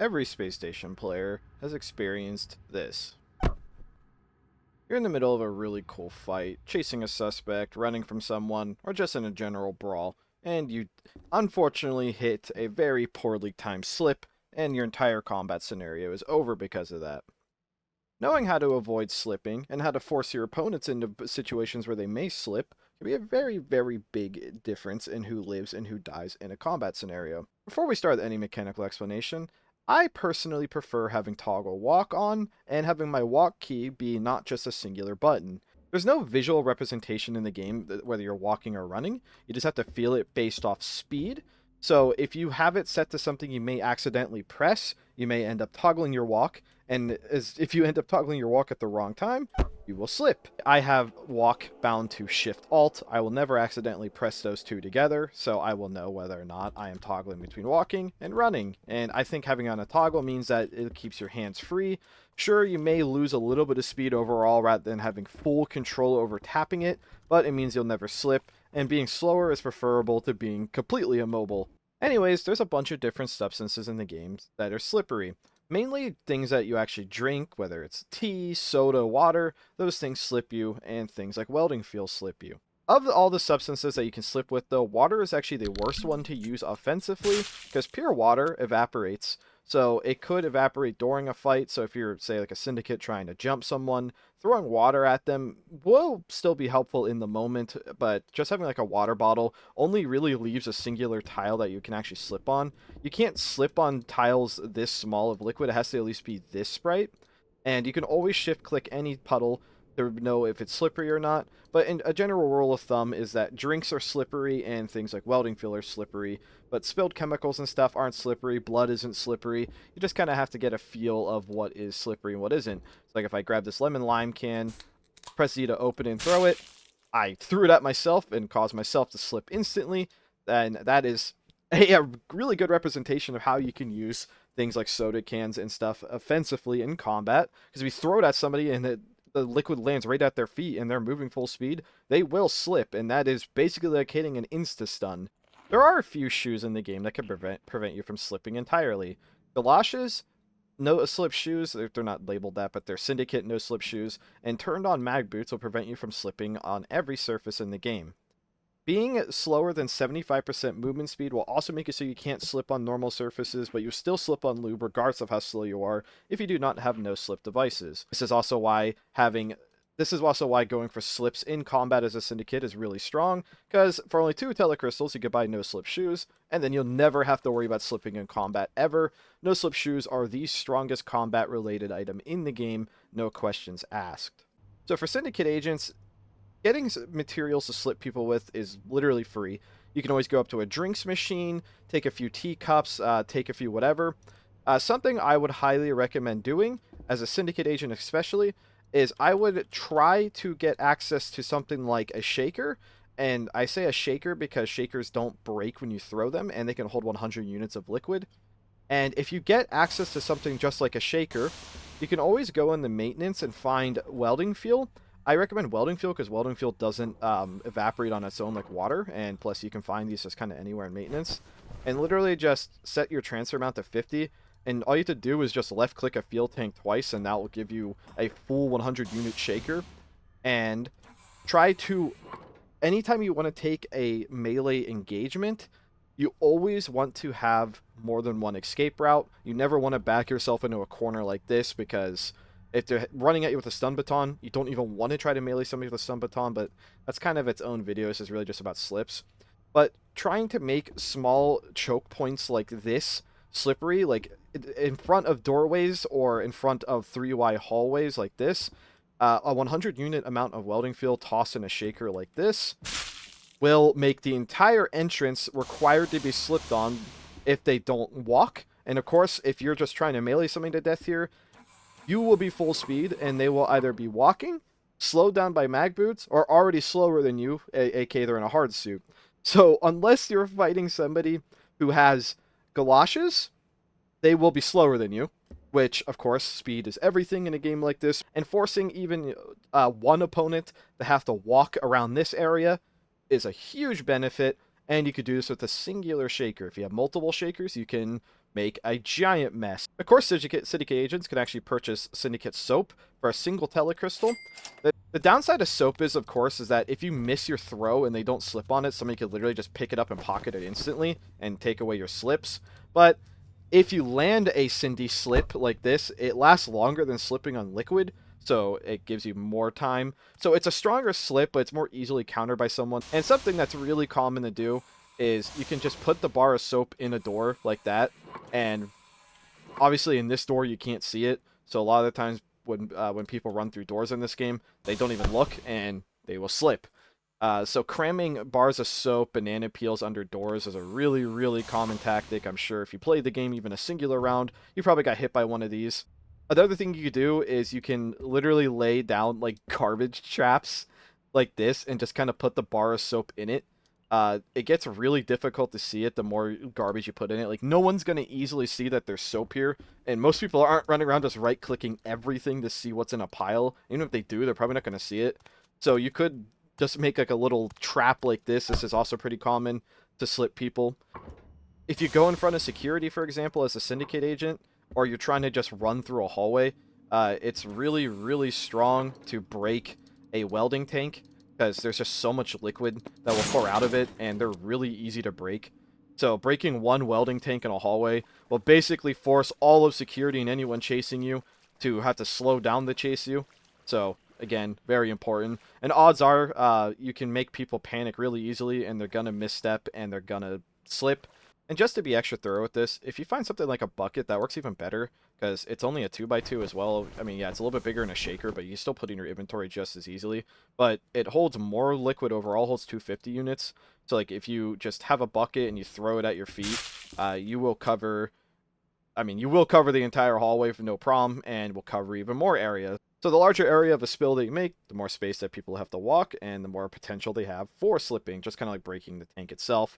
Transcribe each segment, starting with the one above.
every space station player has experienced this. You're in the middle of a really cool fight, chasing a suspect, running from someone, or just in a general brawl, and you unfortunately hit a very poorly timed slip, and your entire combat scenario is over because of that. Knowing how to avoid slipping and how to force your opponents into situations where they may slip can be a very, very big difference in who lives and who dies in a combat scenario. Before we start any mechanical explanation, I personally prefer having toggle walk on and having my walk key be not just a singular button. There's no visual representation in the game whether you're walking or running. You just have to feel it based off speed. So if you have it set to something you may accidentally press, you may end up toggling your walk, and if you end up toggling your walk at the wrong time, you will slip. I have walk bound to Shift Alt. I will never accidentally press those two together, so I will know whether or not I am toggling between walking and running. And I think having on a toggle means that it keeps your hands free. Sure, you may lose a little bit of speed overall rather than having full control over tapping it, but it means you'll never slip, and being slower is preferable to being completely immobile. Anyways, there's a bunch of different substances in the game that are slippery. Mainly things that you actually drink, whether it's tea, soda, water, those things slip you, and things like welding fuel slip you. Of all the substances that you can slip with, though, water is actually the worst one to use offensively, because pure water evaporates. So it could evaporate during a fight, so if you're, say, like a syndicate trying to jump someone, throwing water at them will still be helpful in the moment, but just having like a water bottle only really leaves a singular tile that you can actually slip on. You can't slip on tiles this small of liquid, it has to at least be this bright, and you can always shift click any puddle to know if it's slippery or not. But a general rule of thumb is that drinks are slippery and things like welding fuel are slippery, but spilled chemicals and stuff aren't slippery, blood isn't slippery. You just kind of have to get a feel of what is slippery and what isn't. It's like if I grab this lemon lime can, press Z to open and throw it, I threw it at myself and caused myself to slip instantly, and that is a really good representation of how you can use things like soda cans and stuff offensively in combat, because if you throw it at somebody and the liquid lands right at their feet and they're moving full speed, they will slip, and that is basically like hitting an insta-stun. There are a few shoes in the game that can prevent you from slipping entirely. Galoshes, no-slip shoes, they're not labeled that, but they're Syndicate no-slip shoes, and turned-on mag boots will prevent you from slipping on every surface in the game. Being slower than 75% movement speed will also make it so you can't slip on normal surfaces, but you still slip on lube regardless of how slow you are if you do not have no-slip devices. This is also why going for slips in combat as a Syndicate is really strong, because for only 2 telecrystals you can buy no-slip shoes, and then you'll never have to worry about slipping in combat ever. No-slip shoes are the strongest combat-related item in the game, no questions asked. So for Syndicate agents, getting materials to slip people with is literally free. You can always go up to a drinks machine, take a few teacups, take a few whatever. Something I would highly recommend doing, as a Syndicate agent especially, is I would try to get access to something like a shaker. And I say a shaker because shakers don't break when you throw them, and they can hold 100 units of liquid. And if you get access to something just like a shaker, you can always go in the maintenance and find welding fuel. I recommend welding fuel because welding fuel doesn't evaporate on its own like water, and plus you can find these just kind of anywhere in maintenance. And literally just set your transfer amount to 50, and all you have to do is just left click a fuel tank twice, and that will give you a full 100 unit shaker. And try to, anytime you want to take a melee engagement, you always want to have more than one escape route. You never want to back yourself into a corner like this, because if they're running at you with a stun baton, you don't even want to try to melee somebody with a stun baton, but that's kind of its own video. This is really just about slips. But trying to make small choke points like this slippery, like in front of doorways or in front of 3Y hallways like this, a 100 unit amount of welding fuel tossed in a shaker like this will make the entire entrance required to be slipped on if they don't walk. And of course, if you're just trying to melee somebody to death here, you will be full speed, and they will either be walking, slowed down by mag boots, or already slower than you, aka they're in a hard suit. So unless you're fighting somebody who has galoshes, they will be slower than you, which, of course, speed is everything in a game like this, and forcing even one opponent to have to walk around this area is a huge benefit, and you could do this with a singular shaker. If you have multiple shakers, you can make a giant mess. Of course, Syndicate agents can actually purchase Syndicate soap for a single telecrystal. The downside of soap is, of course, is that if you miss your throw and they don't slip on it, somebody could literally just pick it up and pocket it instantly and take away your slips. But if you land a Cindy slip like this, it lasts longer than slipping on liquid, so it gives you more time. So it's a stronger slip, but it's more easily countered by someone. And something that's really common to do is you can just put the bar of soap in a door like that, and obviously in this door you can't see it, so a lot of the times when people run through doors in this game, they don't even look and they will slip. So cramming bars of soap, banana peels under doors is a really, really common tactic. I'm sure if you played the game even a singular round, you probably got hit by one of these. Another thing you could do is you can literally lay down like garbage traps like this and just kind of put the bar of soap in it. It gets really difficult to see it the more garbage you put in it. Like, no one's going to easily see that there's soap here, and most people aren't running around just right-clicking everything to see what's in a pile. Even if they do, they're probably not going to see it. So you could just make like a little trap like this. This is also pretty common to slip people. If you go in front of security, for example, as a Syndicate agent, or you're trying to just run through a hallway, it's really, really strong to break a welding tank, because there's just so much liquid that will pour out of it, and they're really easy to break. So breaking one welding tank in a hallway will basically force all of security and anyone chasing you to have to slow down to chase you. So, again, very important. And odds are you can make people panic really easily, and they're going to misstep, and they're going to slip. And just to be extra thorough with this, if you find something like a bucket, that works even better, because it's only a 2x2 as well. I mean, yeah, it's a little bit bigger than a shaker, but you can still put in your inventory just as easily. But it holds more liquid overall, holds 250 units. So, like, if you just have a bucket and you throw it at your feet, you will cover... I mean, you will cover the entire hallway for no problem, and will cover even more area. So the larger area of a spill that you make, the more space that people have to walk, and the more potential they have for slipping, just kind of like breaking the tank itself.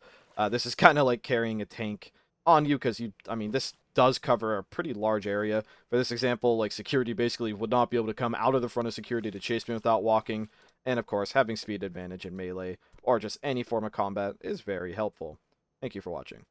This is kind of like carrying a tank on you, because this does cover a pretty large area. For this example, like, security basically would not be able to come out of the front of security to chase me without walking, and of course, having speed advantage in melee, or just any form of combat, is very helpful. Thank you for watching.